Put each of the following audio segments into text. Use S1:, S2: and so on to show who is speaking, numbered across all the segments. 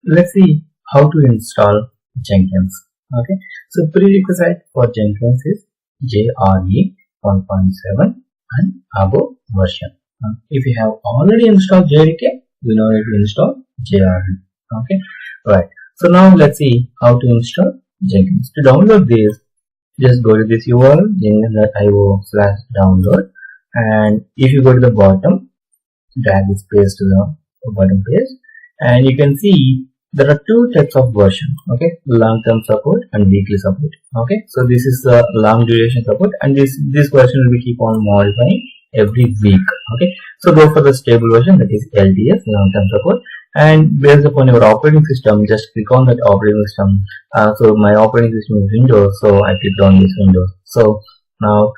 S1: let's see how to install Jenkins. Okay, so prerequisite for Jenkins is JRE 1.7 and above version. If you have already installed JDK, you know need to install JRE. Okay, right. So now let's see how to install Jenkins. To download this, just go to this URL jenkins.io/download, and if you go to the bottom, drag this page to the bottom page, and you can see there are two types of version. Okay, long-term support and weekly support. Okay, so this is the long duration support, and this version will be keep on modifying every week. Okay, so go for the stable version, that is LTS, long-term support, and based upon your operating system, just click on that operating system. So my operating system is Windows, so I clicked on this Windows. So now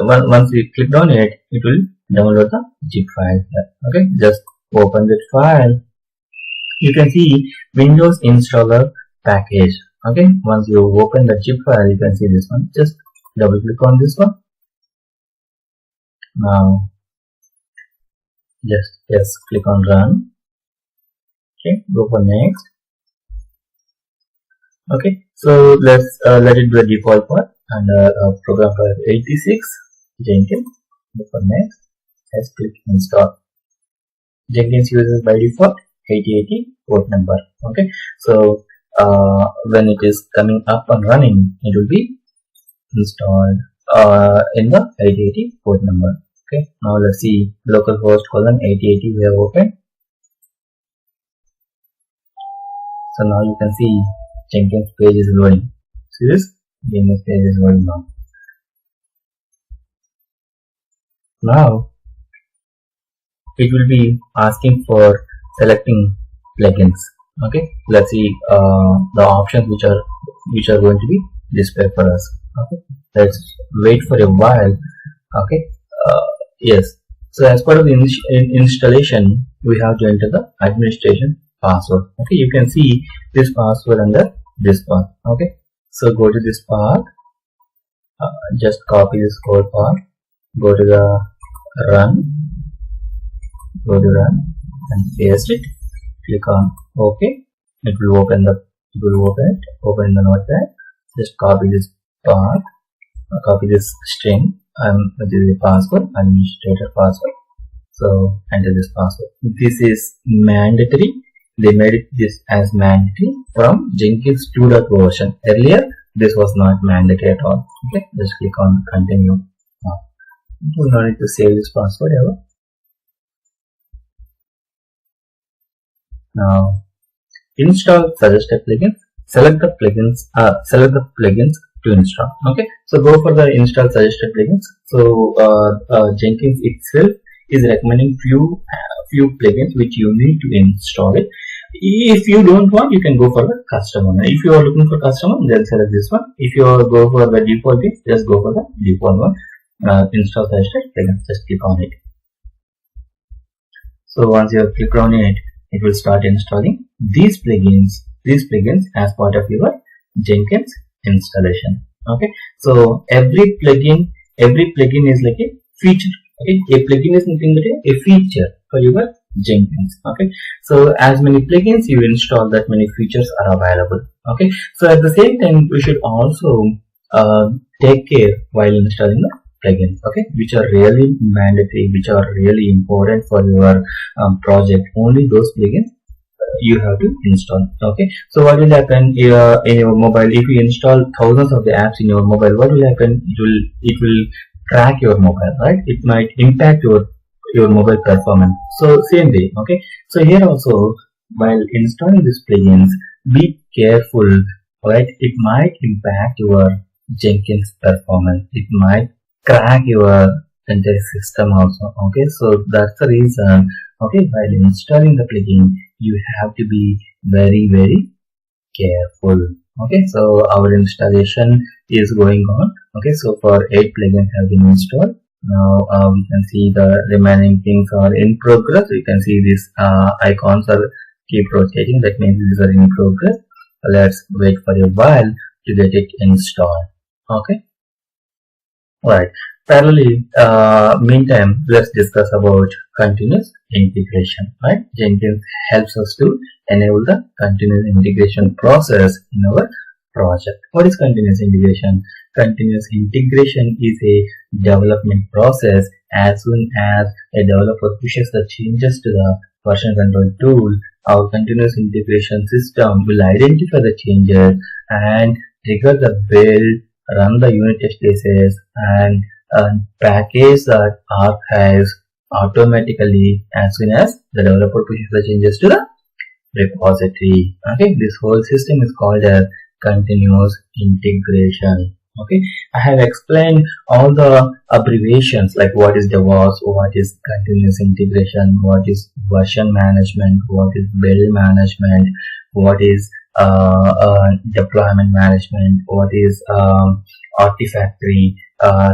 S1: once we clicked on it, it will download the zip file. Okay, just open that file. You can see Windows installer package. Okay, once you open the zip file, you can see this one. Just double click on this one. Now just click on run. Okay, go for next. Okay, so let's let it be the default path and program file 86 Jenkins. Go for next. Let's click install. Jenkins uses by default 8080 port number. Okay, so when it is coming up and running, it will be installed in the 8080 port number. Okay, now let's see localhost colon 8080 we have opened. So now you can see Jenkins page is loading. See this? Jenkins page is loading now. Now it will be asking for selecting plugins. Okay, let's see the options which are going to be displayed for us. Okay, let's wait for a while. Okay, yes. So as part of the installation, we have to enter the administration password. Okay, you can see this password under this path. Okay, so go to this path, just copy this code path, go to the run, and paste it. Click on OK. It will open the open the notepad. Just copy this path, copy this string, and this is the password, administrator password. So enter this password. This is mandatory. They made it this as mandatory from Jenkins 2.0 version. Earlier this was not mandatory at all. Okay, just click on continue. Now you don't need to save this password ever. Now install suggested plugins. Select the plugins to install. Okay, so go for the install suggested plugins. So Jenkins itself is recommending few plugins which you need to install it. If you don't want, you can go for the custom one. If you are looking for custom one, then select this one. If you go for the default thing, just go for the default one. Install suggested plugins. Just click on it. So once you have clicked on it, it will start installing these plugins as part of your Jenkins installation. Okay, so every plugin is like a feature. Okay, a plugin is nothing but a feature for your Jenkins. Okay, so as many plugins you install, that many features are available. Okay, so at the same time we should also take care while installing the plugins, okay, which are really mandatory, which are really important for your project. Only those plugins you have to install. Okay, so what will happen in your mobile? If you install thousands of the apps in your mobile, what will happen? It will crack your mobile, right? It might impact your mobile performance. So same way. Okay, so here also, while installing these plugins, be careful, right? It might impact your Jenkins performance. It might crack your entire system also. Okay, so that's the reason. Okay, while installing the plugin, you have to be very careful. Okay, so our installation is going on. Okay, so for 8 plugins have been installed. Now you can see the remaining things are in progress. You can see these icons are keep rotating. That means these are in progress. Let's wait for a while to get it installed. Okay, right. Parallelly, meantime, let's discuss about continuous integration. Right? Jenkins helps us to enable the continuous integration process in our project. What is continuous integration? Continuous integration is a development process. As soon as a developer pushes the changes to the version control tool, our continuous integration system will identify the changes and trigger the build, run the unit test cases, and package that archives automatically as soon as the developer pushes the changes to the repository. Okay, this whole system is called a continuous integration. Okay, I have explained all the abbreviations like what is DevOps, what is continuous integration, what is version management, what is build management, what is deployment management, what is artifactory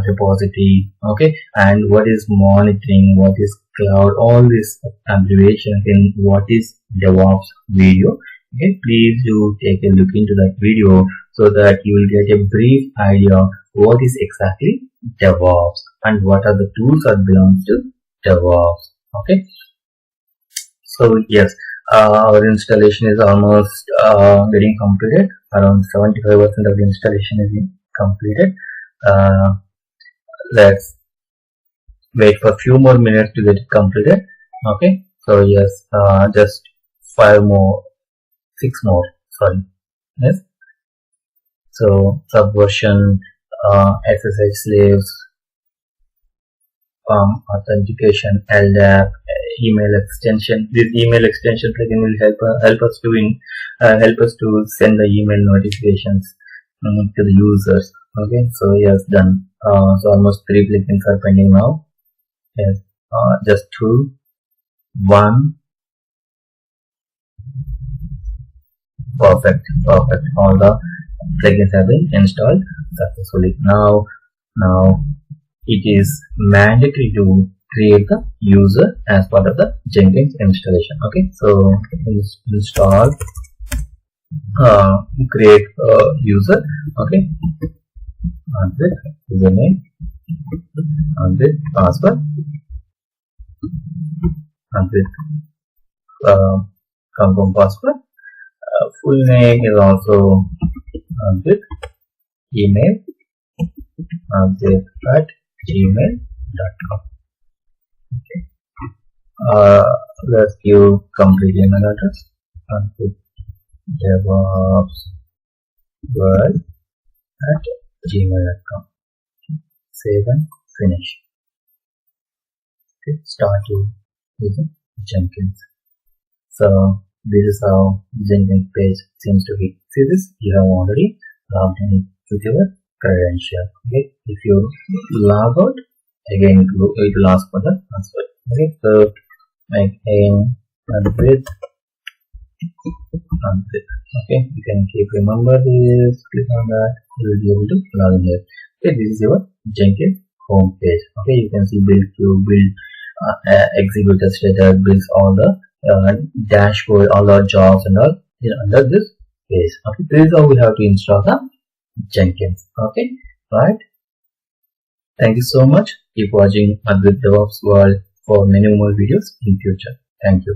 S1: repository, okay, and what is monitoring, what is cloud, all these abbreviations in what is DevOps video. Okay, please do take a look into that video so that you will get a brief idea what is exactly DevOps and what are the tools that belong to DevOps. Okay, so yes, our installation is almost getting completed. Around 75% of the installation is completed. Let's wait for a few more minutes to get it completed. Okay, so yes, just 6 more, sorry. Yes, so subversion, SSH slaves, authentication, LDAP, email extension. This email extension plugin will help us to send the email notifications to the users. Okay, so yes, done. So almost 3 plugins are pending now. Yes, just 2, 1. Perfect. All the plugins have been installed successfully. Now it is mandatory to create the user as part of the Jenkins installation. Okay, so install, create a user. Okay, with username, with password, with confirm password. Full name is also with email at gmail.com. Okay. Let's give complete email address with Devops world at gmail.com. Save and finish. Okay. Start using Jenkins. So this is how Jenkins page seems to be. See this? You have already logged in with your credential. Okay, if you log out, again it will ask for the password. Okay, so again with. Okay, you can keep remember this. Click on that. You will be able to log in here. Okay, this is your Jenkins home page. Okay, you can see build queue, build executor status, builds all the dashboard, all our jobs and all under this page. Okay, this is how we have to install the Jenkins. Okay, right. Thank you so much. Keep watching Advait Devops World for many more videos in future. Thank you.